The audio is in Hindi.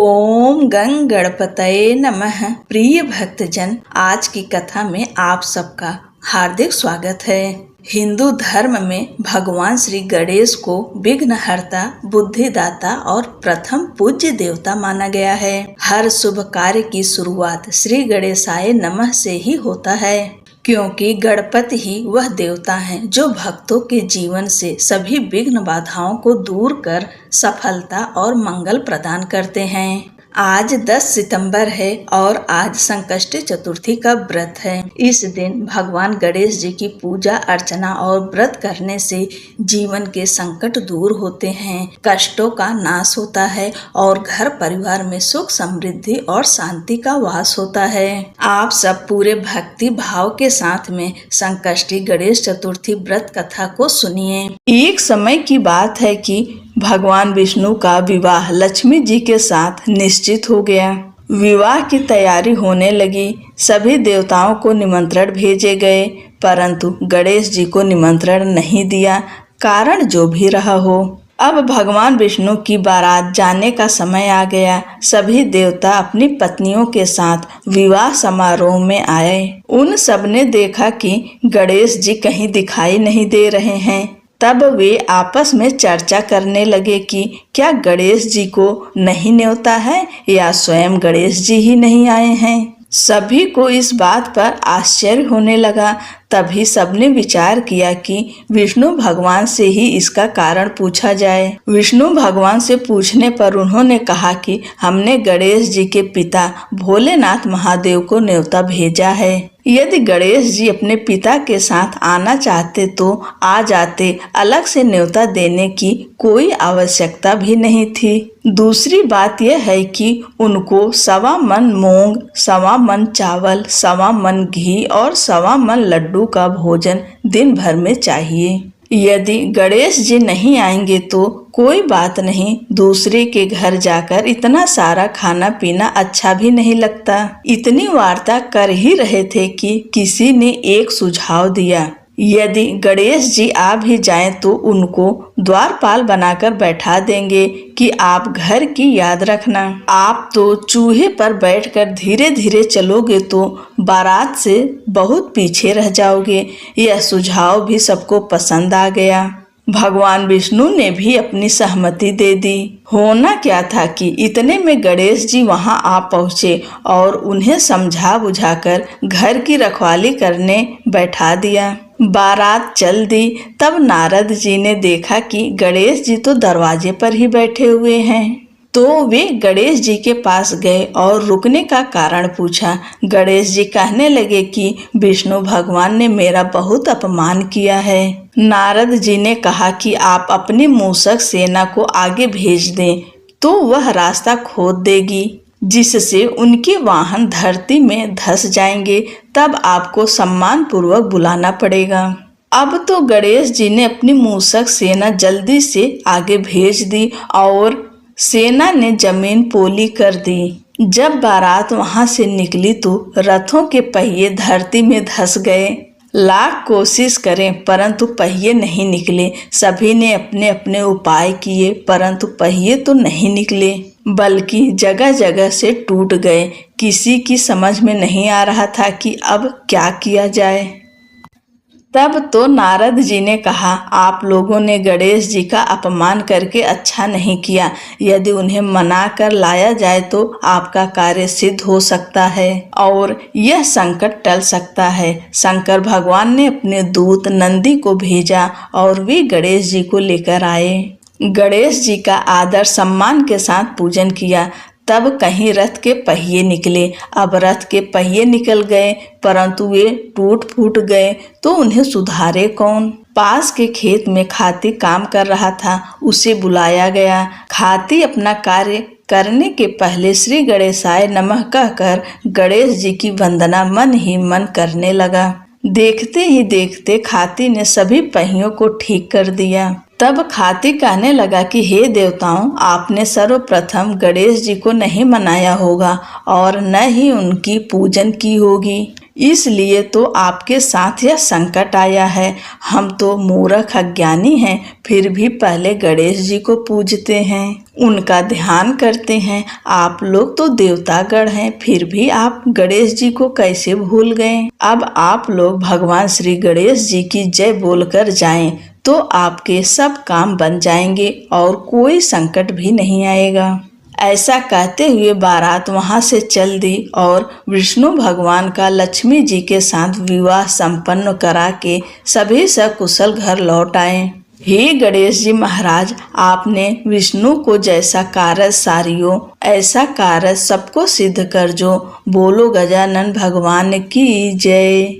ओम गंग गणपतये नमः। प्रिय भक्तजन, आज की कथा में आप सबका हार्दिक स्वागत है। हिंदू धर्म में भगवान श्री गणेश को विघ्नहर्ता, बुद्धिदाता और प्रथम पूज्य देवता माना गया है। हर शुभ कार्य की शुरुआत श्री गणेशाय नमः से ही होता है, क्योंकि गणपति ही वह देवता हैं जो भक्तों के जीवन से सभी विघ्न बाधाओं को दूर कर सफलता और मंगल प्रदान करते हैं। आज 10 सितंबर है और आज संकष्टी चतुर्थी का व्रत है। इस दिन भगवान गणेश जी की पूजा अर्चना और व्रत करने से जीवन के संकट दूर होते हैं, कष्टों का नाश होता है और घर परिवार में सुख समृद्धि और शांति का वास होता है। आप सब पूरे भक्ति भाव के साथ में संकष्टी गणेश चतुर्थी व्रत कथा को सुनिए। एक समय की बात है कि भगवान विष्णु का विवाह लक्ष्मी जी के साथ निश्चित हो गया। विवाह की तैयारी होने लगी। सभी देवताओं को निमंत्रण भेजे गए, परंतु गणेश जी को निमंत्रण नहीं दिया, कारण जो भी रहा हो। अब भगवान विष्णु की बारात जाने का समय आ गया। सभी देवता अपनी पत्नियों के साथ विवाह समारोह में आए। उन सब ने देखा कि गणेश जी कहीं दिखाई नहीं दे रहे हैं। तब वे आपस में चर्चा करने लगे कि क्या गणेश जी को नहीं न्योता है या स्वयं गणेश जी ही नहीं आए हैं। सभी को इस बात पर आश्चर्य होने लगा। तभी सबने विचार किया कि विष्णु भगवान से ही इसका कारण पूछा जाए। विष्णु भगवान से पूछने पर उन्होंने कहा कि हमने गणेश जी के पिता भोलेनाथ महादेव को न्योता भेजा है। यदि गणेश जी अपने पिता के साथ आना चाहते तो आ जाते, अलग से न्योता देने की कोई आवश्यकता भी नहीं थी। दूसरी बात यह है कि उनको 1.25 मन मूंग, 1.25 मन चावल, 1.25 मन घी और 1.25 मन लड्डू का भोजन दिन भर में चाहिए। यदि गणेश जी नहीं आएंगे तो कोई बात नहीं, दूसरे के घर जाकर इतना सारा खाना पीना अच्छा भी नहीं लगता। इतनी वार्ता कर ही रहे थे कि किसी ने एक सुझाव दिया, यदि गणेश जी आ भी जाएं तो उनको द्वारपाल बनाकर बैठा देंगे कि आप घर की याद रखना। आप तो चूहे पर बैठकर धीरे धीरे चलोगे तो बारात से बहुत पीछे रह जाओगे। यह सुझाव भी सबको पसंद आ गया। भगवान विष्णु ने भी अपनी सहमति दे दी। होना क्या था कि इतने में गणेश जी वहां आ पहुँचे और उन्हें समझा बुझाकर घर की रखवाली करने बैठा दिया। बारात चल दी। तब नारद जी ने देखा कि गणेश जी तो दरवाजे पर ही बैठे हुए हैं, तो वे गणेश जी के पास गए और रुकने का कारण पूछा। गणेश जी कहने लगे कि विष्णु भगवान ने मेरा बहुत अपमान किया है। नारद जी ने कहा कि आप अपनी मूषक सेना को आगे भेज दें तो वह रास्ता खोद देगी, जिससे उनके वाहन धरती में धंस जाएंगे। तब आपको सम्मान पूर्वक बुलाना पड़ेगा। अब तो गणेश जी ने अपनी मूषक सेना जल्दी से आगे भेज दी और सेना ने जमीन पोली कर दी। जब बारात वहां से निकली तो रथों के पहिए धरती में धंस गए। लाख कोशिश करें परंतु पहिए नहीं निकले। सभी ने अपने अपने उपाय किए परंतु पहिए तो नहीं निकले, बल्कि जगह जगह से टूट गए। किसी की समझ में नहीं आ रहा था कि अब क्या किया जाए। तब तो नारद जी ने कहा, आप लोगों ने गणेश जी का अपमान करके अच्छा नहीं किया। यदि उन्हें मना कर लाया जाए तो आपका कार्य सिद्ध हो सकता है और यह संकट टल सकता है। शंकर भगवान ने अपने दूत नंदी को भेजा और वे गणेश जी को लेकर आए। गणेश जी का आदर सम्मान के साथ पूजन किया। तब कहीं रथ के पहिए निकले। अब रथ के पहिए निकल गए परंतु वे टूट फूट गए तो उन्हें सुधारे कौन। पास के खेत में खाती काम कर रहा था, उसे बुलाया गया। खाती अपना कार्य करने के पहले श्री गणेशाय नमः कहकर गणेश जी की वंदना मन ही मन करने लगा। देखते ही देखते खाती ने सभी पहियों को ठीक कर दिया। तब खाती कहने लगा कि हे देवताओं, आपने सर्वप्रथम गणेश जी को नहीं मनाया होगा और न ही उनकी पूजन की होगी। इसलिए तो आपके साथ यह संकट आया है। हम तो मूर्ख अज्ञानी हैं, फिर भी पहले गणेश जी को पूजते हैं, उनका ध्यान करते हैं। आप लोग तो देवतागण हैं, फिर भी आप गणेश जी को कैसे भूल गए? अब आप लोग भगवान श्री गणेश जी की जय बोलकर जाएं तो आपके सब काम बन जाएंगे और कोई संकट भी नहीं आएगा। ऐसा कहते हुए बारात वहां से चल दी और विष्णु भगवान का लक्ष्मी जी के साथ विवाह संपन्न करा के सभी सकुशल घर लौट आए। हे गणेश जी महाराज, आपने विष्णु को जैसा कारज सारियो ऐसा कारज सबको सिद्ध कर जो। बोलो गजानन भगवान की जय।